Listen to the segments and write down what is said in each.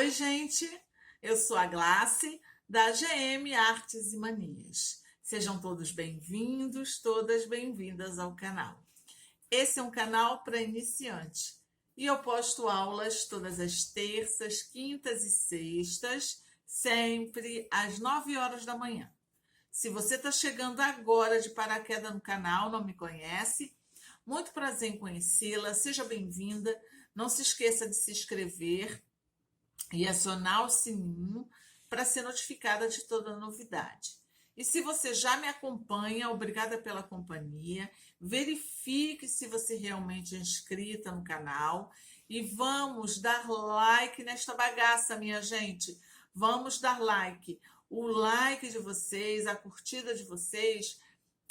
Oi, gente, eu sou a Glace, da GM Artes e Manias. Sejam todos bem-vindos, todas bem-vindas ao canal. Esse é um canal para iniciante e eu posto aulas todas as terças, quintas e sextas, sempre às 9 horas da manhã. Se você está chegando agora de paraquedas no canal, não me conhece, muito prazer em conhecê-la, seja bem-vinda. Não se esqueça de se inscrever e acionar o sininho para ser notificada de toda novidade. E se você já me acompanha, obrigada pela companhia. Verifique se você realmente é inscrita no canal e vamos dar like nesta bagaça, minha gente. Vamos dar like. O like de vocês, a curtida de vocês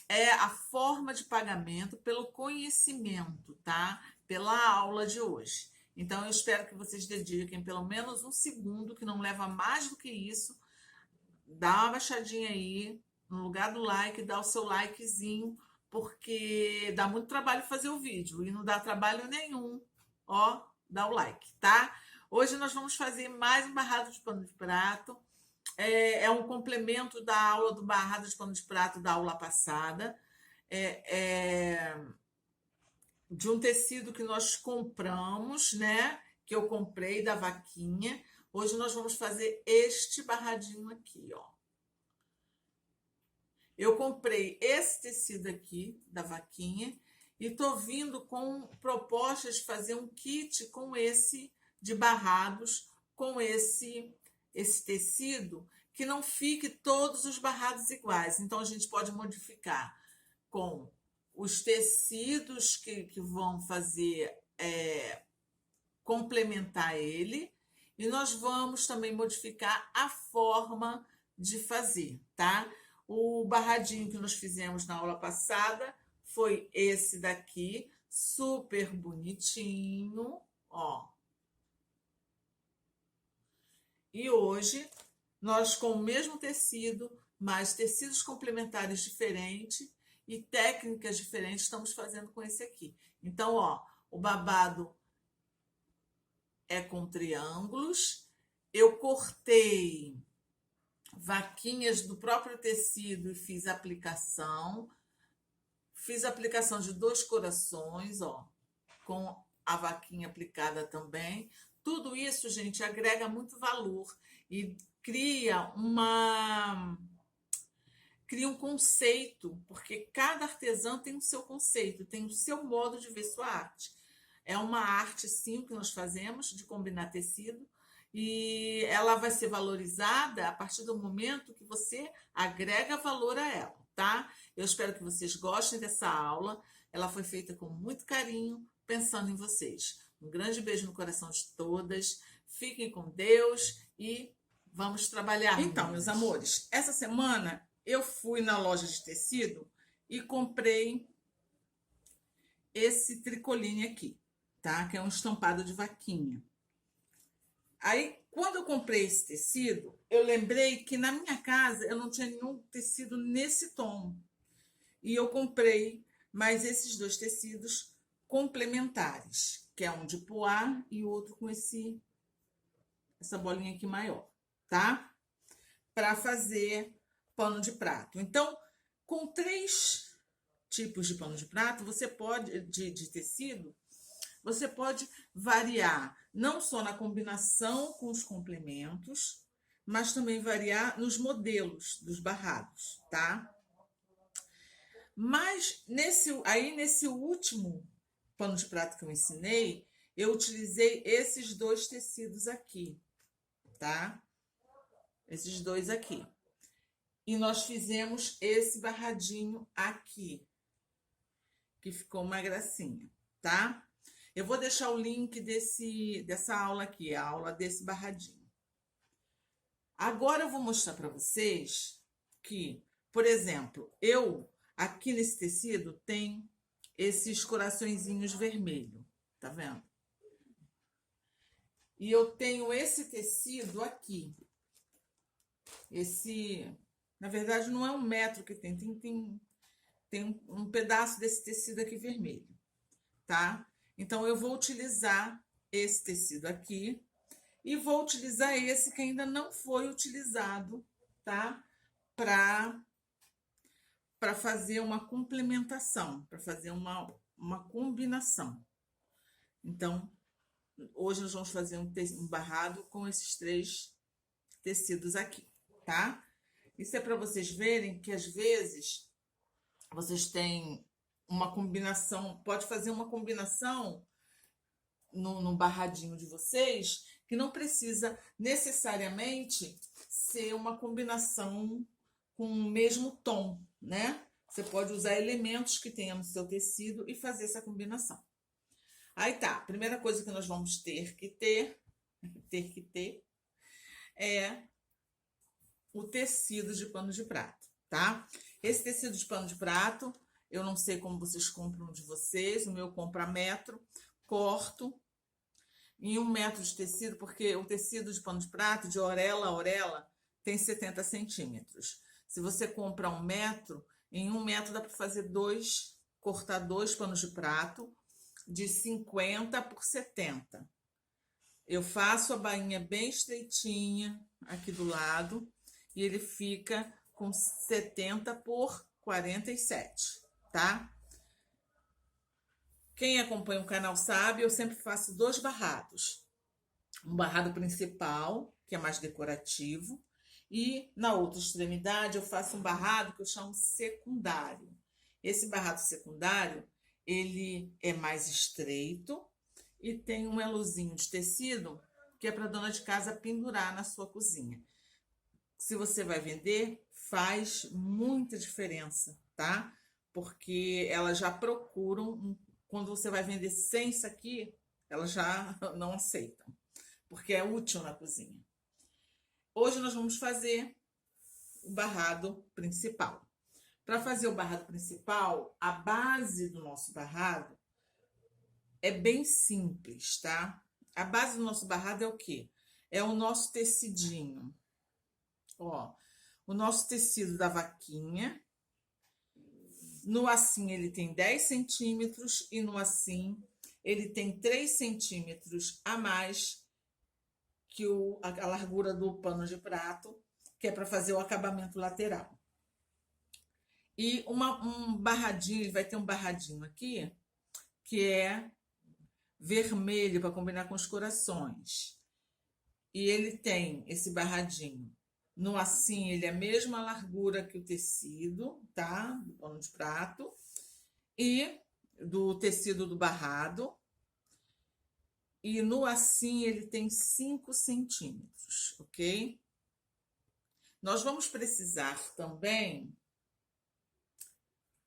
é a forma de pagamento pelo conhecimento, tá? Pela aula de hoje. Então, eu espero que vocês dediquem pelo menos um segundo, que não leva mais do que isso. Dá uma baixadinha aí, no lugar do like, dá o seu likezinho, porque dá muito trabalho fazer o vídeo e não dá trabalho nenhum. Ó, dá o like, tá? Hoje nós vamos fazer mais um barrado de pano de prato. É um complemento da aula do barrado de pano de prato da aula passada. De um tecido que nós compramos, né? Que eu comprei da vaquinha. Hoje nós vamos fazer este barradinho aqui, ó. Eu comprei esse tecido aqui da vaquinha e tô vindo com propostas de fazer um kit com esse de barrados, com esse tecido, que não fique todos os barrados iguais. Então a gente pode modificar com os tecidos que vão fazer complementar ele, e nós vamos também modificar a forma de fazer, tá? O barradinho que nós fizemos na aula passada foi esse daqui, super bonitinho, ó. E hoje, nós com o mesmo tecido, mas tecidos complementares diferentes e técnicas diferentes, estamos fazendo com esse aqui. Então, ó, o babado é com triângulos. Eu cortei vaquinhas do próprio tecido e fiz aplicação. Fiz aplicação de 2 corações, ó, com a vaquinha aplicada também. Tudo isso, gente, agrega muito valor e cria um conceito, porque cada artesã tem o seu conceito, tem o seu modo de ver sua arte. É uma arte, sim, que nós fazemos de combinar tecido, e ela vai ser valorizada a partir do momento que você agrega valor a ela, tá? Eu espero que vocês gostem dessa aula. Ela foi feita com muito carinho, pensando em vocês. Um grande beijo no coração de todas. Fiquem com Deus e vamos trabalhar. Então, meus amores, essa semana eu fui na loja de tecido e comprei esse tricoline aqui, tá? Que é um estampado de vaquinha. Aí, quando eu comprei esse tecido, eu lembrei que na minha casa eu não tinha nenhum tecido nesse tom. E eu comprei mais esses 2 tecidos complementares, que é um de poá e o outro com essa bolinha aqui maior, tá? Para fazer pano de prato. Então, com 3 tipos de pano de prato, você pode, de tecido, você pode variar não só na combinação com os complementos, mas também variar nos modelos dos barrados, tá? Mas nesse último pano de prato que eu ensinei, eu utilizei esses 2 tecidos aqui, tá? Esses 2 aqui. E nós fizemos esse barradinho aqui, que ficou uma gracinha, tá? Eu vou deixar o link dessa aula aqui, a aula desse barradinho. Agora eu vou mostrar para vocês que, por exemplo, aqui nesse tecido tem esses coraçõezinhos vermelhos, tá vendo? E eu tenho esse tecido aqui. Na verdade, não é 1 metro que tem um pedaço desse tecido aqui vermelho, tá? Então, eu vou utilizar esse tecido aqui E vou utilizar esse que ainda não foi utilizado, tá? Para fazer uma complementação, para fazer uma combinação. Então, hoje nós vamos fazer um barrado com esses 3 tecidos aqui, tá? Isso é para vocês verem que às vezes vocês têm uma combinação, pode fazer uma combinação no barradinho de vocês, que não precisa necessariamente ser uma combinação com o mesmo tom, né? Você pode usar elementos que tenha no seu tecido e fazer essa combinação. Aí tá, a primeira coisa que nós vamos ter que ter é o tecido de pano de prato, tá? Esse tecido de pano de prato, eu não sei como vocês compram de vocês, o meu eu compro a metro, corto em 1 metro de tecido, porque o tecido de pano de prato, de orelha a orelha, tem 70 centímetros. Se você compra 1 metro, em 1 metro dá para fazer cortar 2 panos de prato de 50 por 70. Eu faço a bainha bem estreitinha aqui do lado e ele fica com 70 por 47, tá? Quem acompanha o canal sabe, eu sempre faço 2 barrados. Um barrado principal, que é mais decorativo, e na outra extremidade eu faço um barrado que eu chamo secundário. Esse barrado secundário, ele é mais estreito e tem um elozinho de tecido que é para dona de casa pendurar na sua cozinha. Se você vai vender, faz muita diferença, tá? Porque elas já procuram, quando você vai vender sem isso aqui, elas já não aceitam, porque é útil na cozinha. Hoje nós vamos fazer o barrado principal. Para fazer o barrado principal, a base do nosso barrado é bem simples, tá? A base do nosso barrado é o quê? É o nosso tecidinho. Ó, o nosso tecido da vaquinha. No assim ele tem 10 centímetros e no assim ele tem 3 centímetros a mais que a largura do pano de prato, que é para fazer o acabamento lateral. E um barradinho, ele vai ter um barradinho aqui, que é vermelho para combinar com os corações. E ele tem esse barradinho. No assim, ele é a mesma largura que o tecido, tá? Do pano de prato. E do tecido do barrado. E no assim, ele tem 5 centímetros, ok? Nós vamos precisar também,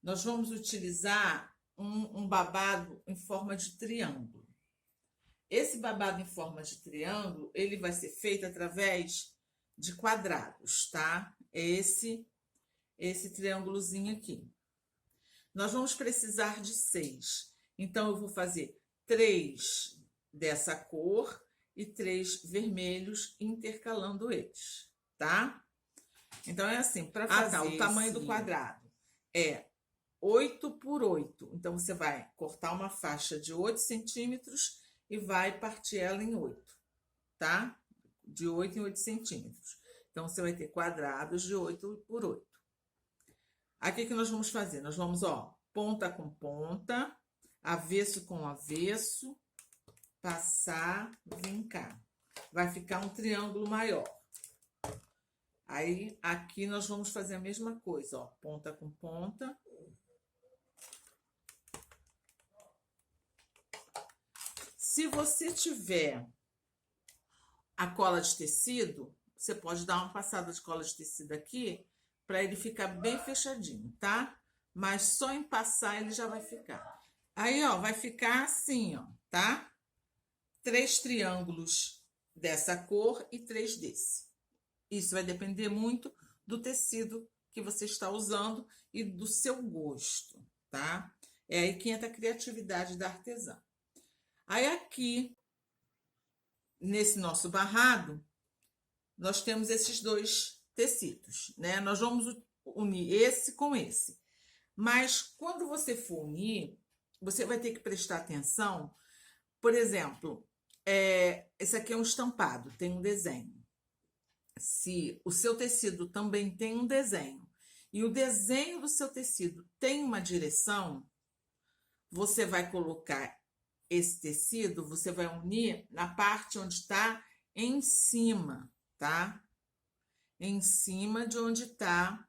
nós vamos utilizar um babado em forma de triângulo. Esse babado em forma de triângulo, ele vai ser feito através de quadrados, tá? É esse triângulozinho aqui. Nós vamos precisar de 6. Então, eu vou fazer 3 dessa cor e 3 vermelhos, intercalando eles, tá? Então, é assim, para fazer o tamanho do quadrado é 8 por 8. Então, você vai cortar uma faixa de 8 centímetros e vai partir ela em 8, tá? De 8 em 8 centímetros. Então, você vai ter quadrados de 8 por 8. Aqui que nós vamos fazer? Nós vamos, ó, ponta com ponta, avesso com avesso, passar, vincar. Vai ficar um triângulo maior. Aí, aqui nós vamos fazer a mesma coisa, ó, ponta com ponta. Se você tiver a cola de tecido, você pode dar uma passada de cola de tecido aqui para ele ficar bem fechadinho, tá? Mas só em passar ele já vai ficar. Aí, ó, vai ficar assim, ó, tá? 3 triângulos dessa cor e 3 desse. Isso vai depender muito do tecido que você está usando e do seu gosto, tá? É aí que entra a criatividade da artesã. Aí aqui, nesse nosso barrado, nós temos esses 2 tecidos, né? Nós vamos unir esse com esse. Mas quando você for unir, você vai ter que prestar atenção. Por exemplo, esse aqui é um estampado, tem um desenho. Se o seu tecido também tem um desenho e o desenho do seu tecido tem uma direção, você vai colocar esse tecido, você vai unir na parte onde está em cima, tá? Em cima de onde está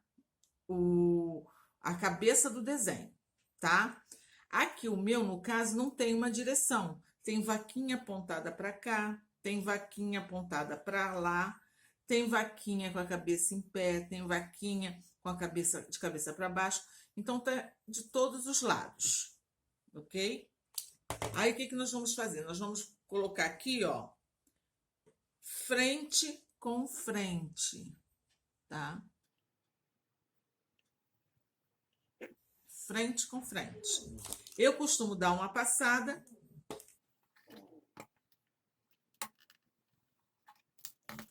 a cabeça do desenho, tá? Aqui o meu, no caso, não tem uma direção. Tem vaquinha apontada para cá, tem vaquinha apontada para lá, tem vaquinha com a cabeça em pé, tem vaquinha com a cabeça de cabeça para baixo. Então tá de todos os lados, ok? Aí o que nós vamos fazer? Nós vamos colocar aqui, ó, frente com frente, tá? Frente com frente. Eu costumo dar uma passada.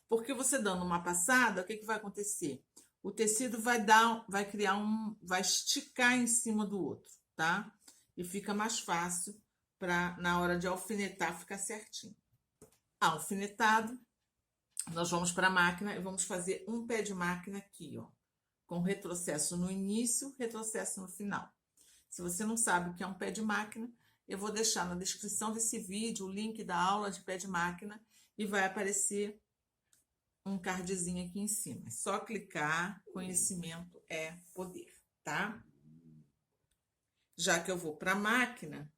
Porque você dando uma passada, o que vai acontecer? O tecido vai esticar em cima do outro, tá? E fica mais fácil para na hora de alfinetar ficar certinho. Alfinetado, nós vamos para a máquina e vamos fazer um pé de máquina aqui, ó, com retrocesso no início, retrocesso no final. Se você não sabe o que é um pé de máquina, eu vou deixar na descrição desse vídeo o link da aula de pé de máquina e vai aparecer um cardzinho aqui em cima. É só clicar, conhecimento é poder, tá? Já que eu vou para a máquina,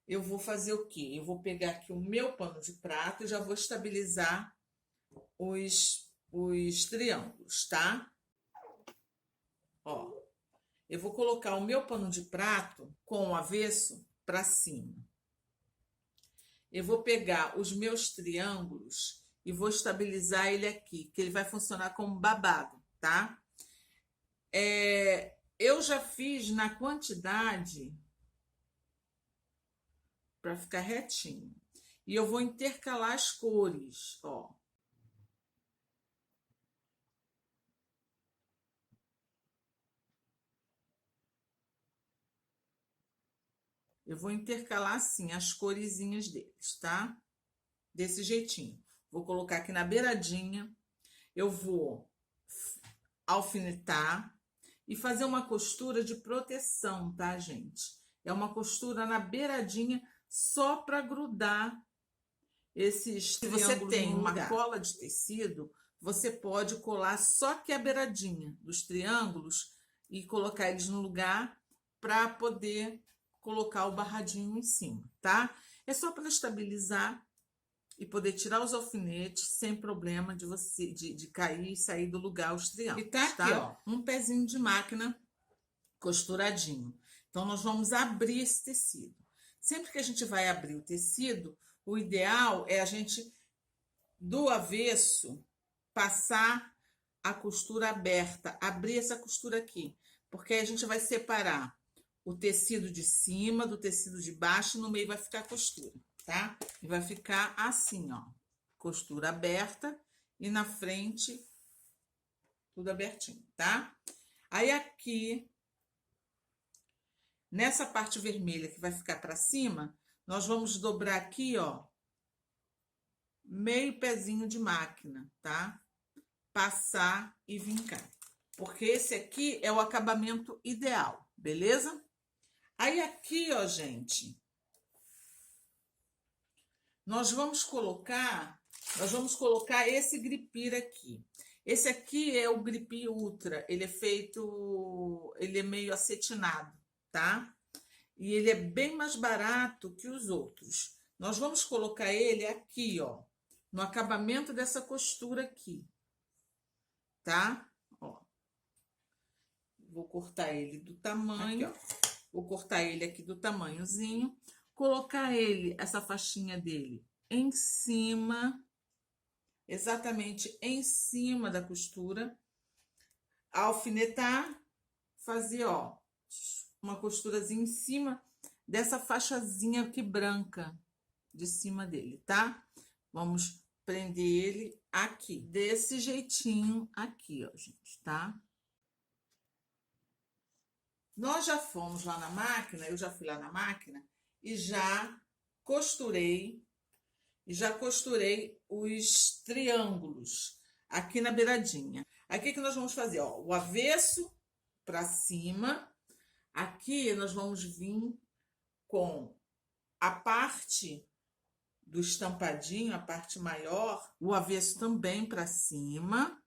eu vou fazer o quê? Eu vou pegar aqui o meu pano de prato e já vou estabilizar os triângulos, tá? Ó, eu vou colocar o meu pano de prato com o avesso para cima. Eu vou pegar os meus triângulos e vou estabilizar ele aqui, que ele vai funcionar como babado, tá? Eu já fiz na quantidade para ficar retinho. E eu vou intercalar as cores, ó. Eu vou intercalar assim as coresinhas deles, tá? Desse jeitinho. Vou colocar aqui na beiradinha. Eu vou alfinetar e fazer uma costura de proteção, tá, gente? É uma costura na beiradinha só para grudar esses triângulos. Se você tem uma cola de tecido, você pode colar só que a beiradinha dos triângulos e colocar eles no lugar para poder colocar o barradinho em cima, tá? É só para estabilizar e poder tirar os alfinetes sem problema de cair e sair do lugar os triângulos. E tá aqui, ó, um pezinho de máquina costuradinho. Então, nós vamos abrir esse tecido. Sempre que a gente vai abrir o tecido, o ideal é a gente, do avesso, passar a costura aberta, abrir essa costura aqui, porque aí a gente vai separar o tecido de cima do tecido de baixo e no meio vai ficar a costura, tá? E vai ficar assim, ó, costura aberta e na frente tudo abertinho, tá? Aí aqui, nessa parte vermelha que vai ficar para cima, nós vamos dobrar aqui, ó, meio pezinho de máquina, tá? Passar e vincar. Porque esse aqui é o acabamento ideal, beleza? Aí aqui, ó, gente, nós vamos colocar esse gripir aqui. Esse aqui é o gripir ultra, ele é meio acetinado, tá? E ele é bem mais barato que os outros. Nós vamos colocar ele aqui, ó, no acabamento dessa costura aqui, tá? Ó. Vou cortar ele do tamanho, aqui, ó. Vou cortar ele aqui do tamanhozinho, colocar ele, essa faixinha dele, em cima, exatamente em cima da costura, alfinetar, fazer, ó, uma costurazinha em cima dessa faixazinha aqui branca de cima dele, tá? Vamos prender ele aqui, desse jeitinho aqui, ó, gente, tá? Nós já fomos lá na máquina, eu já fui lá na máquina e já costurei e já costurei os triângulos aqui na beiradinha. Aí o que nós vamos fazer? Ó, o avesso para cima. Aqui nós vamos vir com a parte do estampadinho, a parte maior, o avesso também para cima.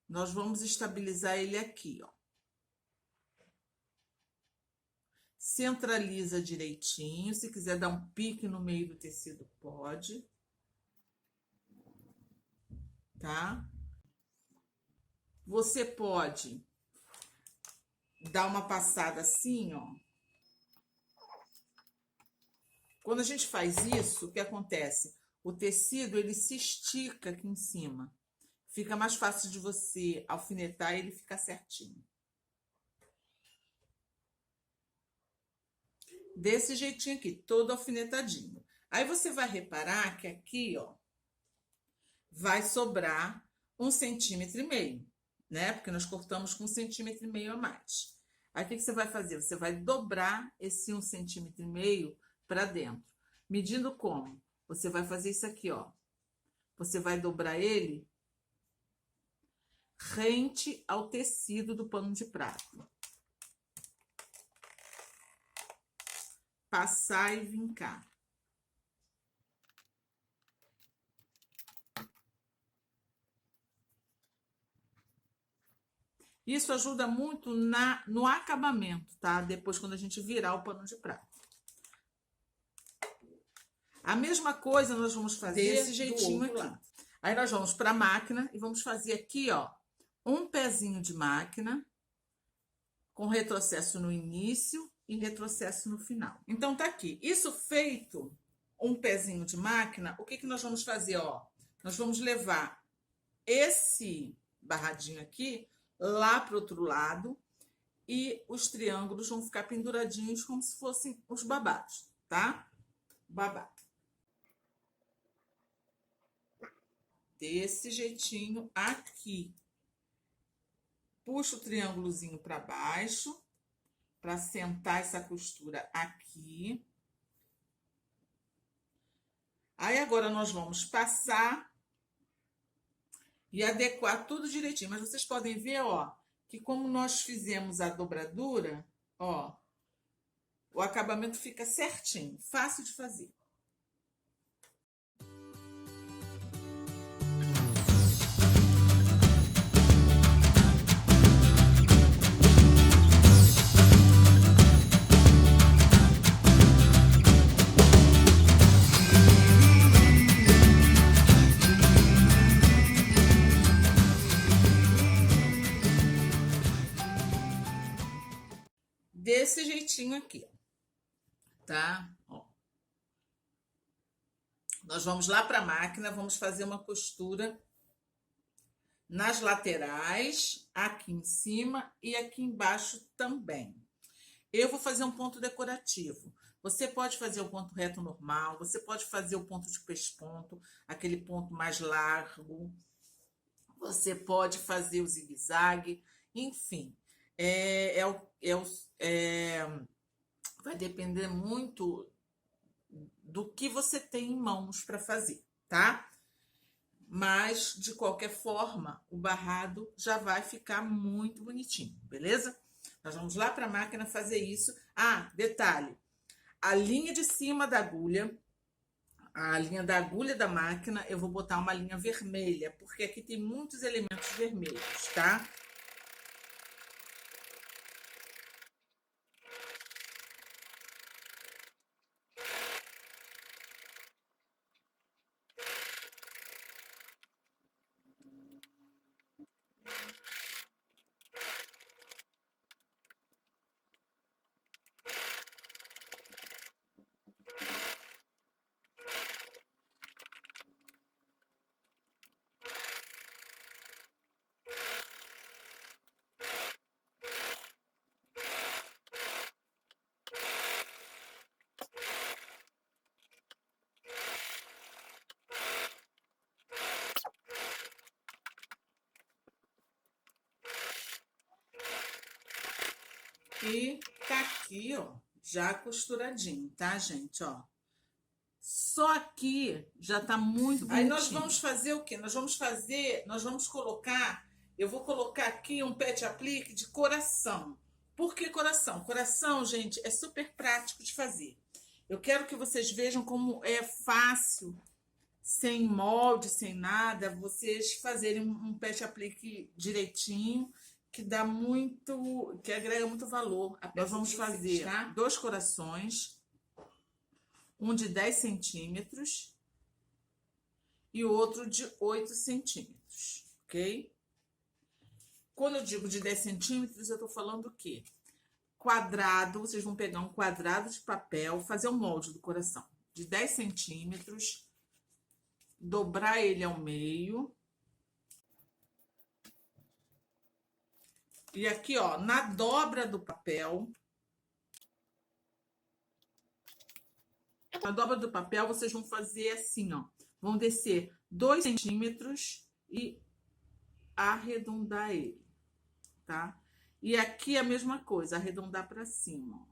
Nós vamos estabilizar ele aqui, ó. Centraliza direitinho. Se quiser dar um pique no meio do tecido, pode. Tá? Você pode dar uma passada assim, ó. Quando a gente faz isso, o que acontece? O tecido, ele se estica aqui em cima. Fica mais fácil de você alfinetar e ele ficar certinho. Desse jeitinho aqui, todo alfinetadinho. Aí você vai reparar que aqui, ó, vai sobrar 1,5 centímetros, né? Porque nós cortamos com 1,5 centímetros a mais. Aí o que você vai fazer? Você vai dobrar esse 1,5 centímetros para dentro. Medindo como? Você vai fazer isso aqui, ó. Você vai dobrar ele rente ao tecido do pano de prato. Passar e vincar. Isso ajuda muito no acabamento, tá? Depois, quando a gente virar o pano de prato. A mesma coisa nós vamos fazer desse jeitinho aqui. Lado. Aí nós vamos para a máquina e vamos fazer aqui, ó, um pezinho de máquina com retrocesso no início e retrocesso no final. Então tá aqui. Isso feito um pezinho de máquina, o que nós vamos fazer, ó? Nós vamos levar esse barradinho aqui lá pro outro lado e os triângulos vão ficar penduradinhos como se fossem os babados, tá? Babado. Desse jeitinho aqui. Puxa o triângulozinho para baixo, para sentar essa costura aqui. Aí agora nós vamos passar e adequar tudo direitinho. Mas vocês podem ver, ó, que como nós fizemos a dobradura, ó, o acabamento fica certinho, fácil de fazer. Desse jeitinho aqui, tá? Ó. Nós vamos lá para a máquina, vamos fazer uma costura nas laterais, aqui em cima e aqui embaixo também. Eu vou fazer um ponto decorativo. Você pode fazer o ponto reto normal, você pode fazer o ponto de pesponto, aquele ponto mais largo. Você pode fazer o zigue-zague, enfim. Vai depender muito do que você tem em mãos para fazer, tá? Mas, de qualquer forma, o barrado já vai ficar muito bonitinho, beleza? Nós vamos lá para a máquina fazer isso. Ah, detalhe, a linha de cima da agulha, a linha da agulha da máquina, eu vou botar uma linha vermelha, porque aqui tem muitos elementos vermelhos, tá? E tá aqui, ó, já costuradinho, tá, gente? Ó, Só aqui já tá muito bonitinho. Aí nós vamos fazer o quê? Nós vamos colocar, eu vou colocar aqui um pet aplique de coração. Por que coração? Coração, gente, é super prático de fazer. Eu quero que vocês vejam como é fácil, sem molde, sem nada, vocês fazerem um pet aplique direitinho, que dá muito, que agrega muito valor. Nós vamos fazer 2 corações, um de 10 centímetros e o outro de 8 centímetros, ok? Quando eu digo de 10 centímetros, eu estou falando o quê? Quadrado, vocês vão pegar um quadrado de papel, fazer o molde do coração de 10 centímetros, dobrar ele ao meio. E aqui, ó, na dobra do papel, vocês vão fazer assim, ó. Vão descer 2 centímetros e arredondar ele, tá? E aqui a mesma coisa, arredondar para cima, ó.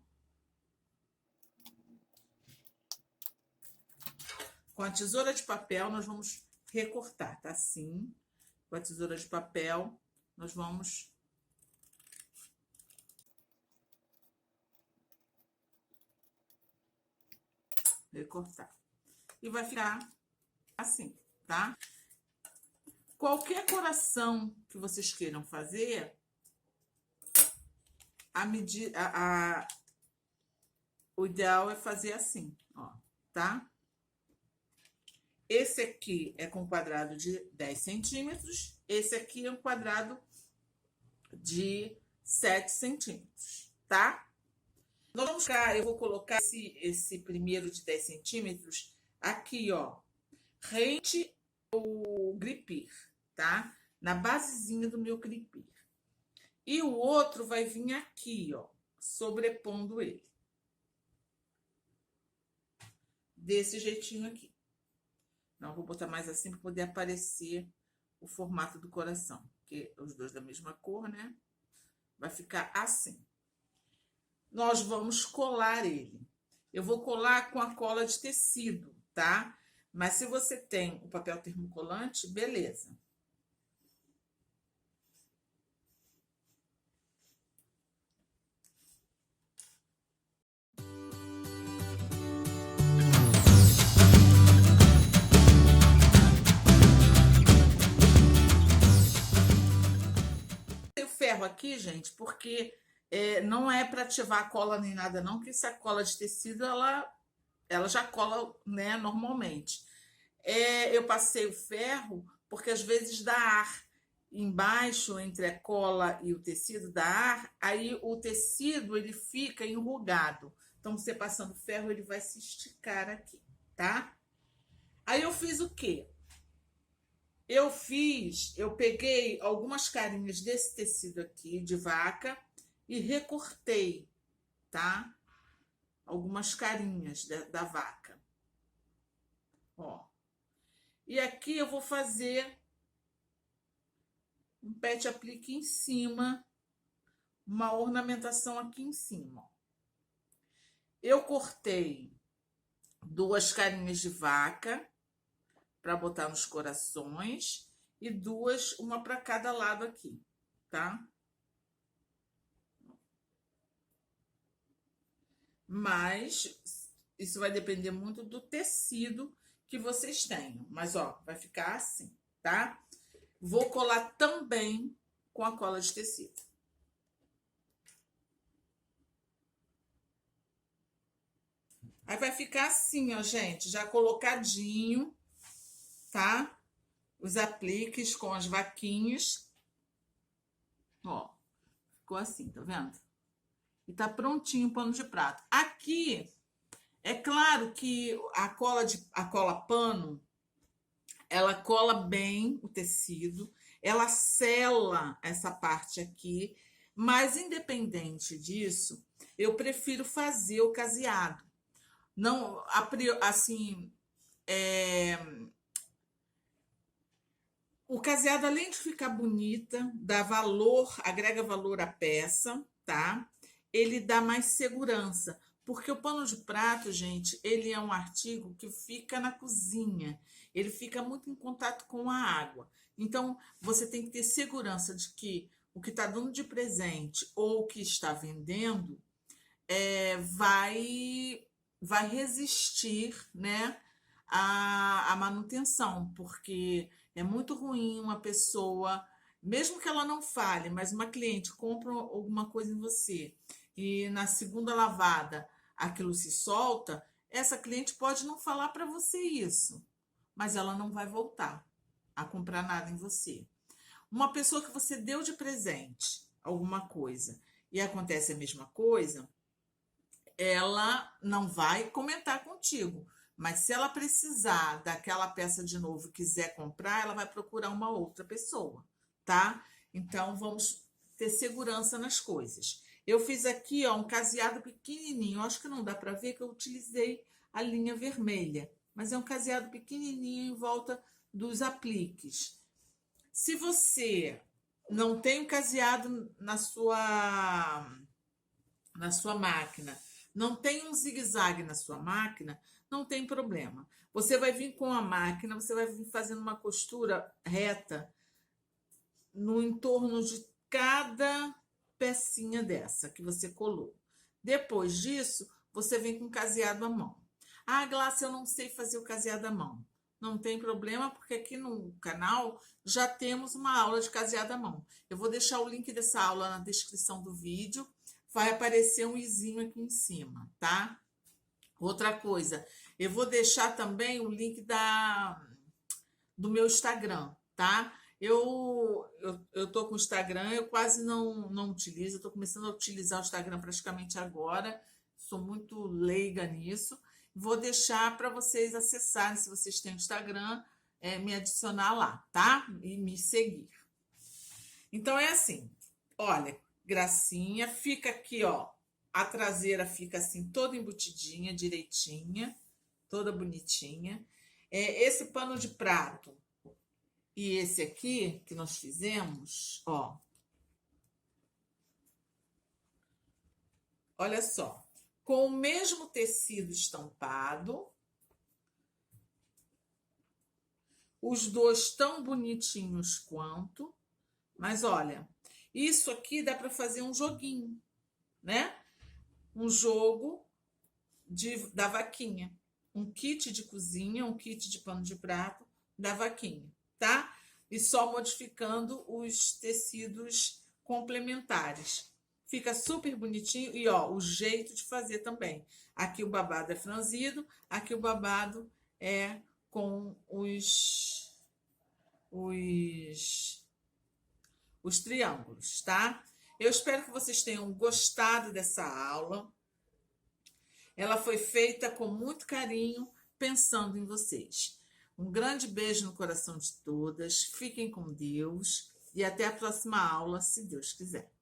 Com a tesoura de papel, nós vamos recortar, tá? Assim, com a tesoura de papel, nós vamos recortar. E vai ficar assim, tá? Qualquer coração que vocês queiram fazer, o ideal é fazer assim, ó, tá? Esse aqui é com quadrado de 10 centímetros, esse aqui é um quadrado de 7 centímetros, tá? Nós vamos cá, eu vou colocar esse primeiro de 10 centímetros aqui, ó, rente o gripir, tá? Na basezinha do meu gripir. E o outro vai vir aqui, ó, sobrepondo ele. Desse jeitinho aqui. Não, vou botar mais assim para poder aparecer o formato do coração, porque os dois da mesma cor, né? Vai ficar assim. Nós vamos colar ele. Eu vou colar com a cola de tecido, tá? Mas se você tem o papel termocolante, beleza. O ferro aqui, gente, porque não é para ativar a cola nem nada não, que essa cola de tecido, ela já cola, né, normalmente. Eu passei o ferro porque às vezes dá ar embaixo, entre a cola e o tecido, dá ar, aí o tecido ele fica enrugado. Então, você passando ferro, ele vai se esticar aqui, tá? Aí eu fiz o quê? Eu peguei algumas carinhas desse tecido aqui, de vaca, e recortei, tá? Algumas carinhas da vaca. Ó. E aqui eu vou fazer um pet aplique em cima, uma ornamentação aqui em cima. Ó. Eu cortei 2 carinhas de vaca para botar nos corações e 2, uma para cada lado aqui, tá? Mas isso vai depender muito do tecido que vocês tenham. Mas, ó, vai ficar assim, tá? Vou colar também com a cola de tecido. Aí vai ficar assim, ó, gente, já colocadinho, tá? Os apliques com as vaquinhas. Ó, ficou assim, tá vendo? E tá prontinho o pano de prato. Aqui, é claro que a cola pano, ela cola bem o tecido, ela sela essa parte aqui, mas independente disso, eu prefiro fazer o caseado. Não, assim, o caseado, além de ficar bonita, dá valor, agrega valor à peça, tá? Ele dá mais segurança, Porque o pano de prato, gente, ele é um artigo que fica na cozinha, ele fica muito em contato com a água. Então, você tem que ter segurança de que o que está dando de presente ou o que está vendendo vai resistir, né, à manutenção, porque é muito ruim uma pessoa, mesmo que ela não fale, mas uma cliente compra alguma coisa em você e na segunda lavada aquilo se solta, essa cliente pode não falar para você isso, mas ela não vai voltar a comprar nada em você. Uma pessoa que você deu de presente alguma coisa e acontece a mesma coisa, ela não vai comentar contigo. Mas se ela precisar daquela peça de novo e quiser comprar, ela vai procurar uma outra pessoa, tá? Então vamos ter segurança nas coisas. Eu fiz aqui, ó, um caseado pequenininho. Acho que não dá para ver que eu utilizei a linha vermelha, mas é um caseado pequenininho em volta dos apliques. Se você não tem um caseado na sua máquina, não tem um zigue-zague na sua máquina, não tem problema. Você vai vir com a máquina, você vai vir fazendo uma costura reta no entorno de cada pecinha dessa que você colou. Depois disso, você vem com o caseado à mão. Ah, Glácia, eu não sei fazer o caseado à mão. Não tem problema, porque aqui no canal já temos uma aula de caseado à mão. Eu vou deixar o link dessa aula na descrição do vídeo. Vai aparecer um izinho aqui em cima, tá? Outra coisa, eu vou deixar também o link do meu Instagram, tá? Eu tô com o Instagram, eu quase não utilizo, eu tô começando a utilizar o Instagram praticamente agora, sou muito leiga nisso. Vou deixar para vocês acessarem, se vocês têm Instagram, me adicionar lá, tá? E me seguir. Então é assim, olha, gracinha, fica aqui, ó, a traseira fica assim toda embutidinha, direitinha, toda bonitinha. Esse pano de prato e esse aqui que nós fizemos, ó, olha só, com o mesmo tecido estampado, os dois tão bonitinhos quanto, mas olha, isso aqui dá para fazer um joguinho, né? Um jogo da vaquinha, um kit de cozinha, um kit de pano de prato da vaquinha, tá? E só modificando os tecidos complementares. Fica super bonitinho e ó, o jeito de fazer também. Aqui o babado é franzido, aqui o babado é com os triângulos, tá? Eu espero que vocês tenham gostado dessa aula. Ela foi feita com muito carinho, pensando em vocês. Um grande beijo no coração de todas. Fiquem com Deus e até a próxima aula, se Deus quiser.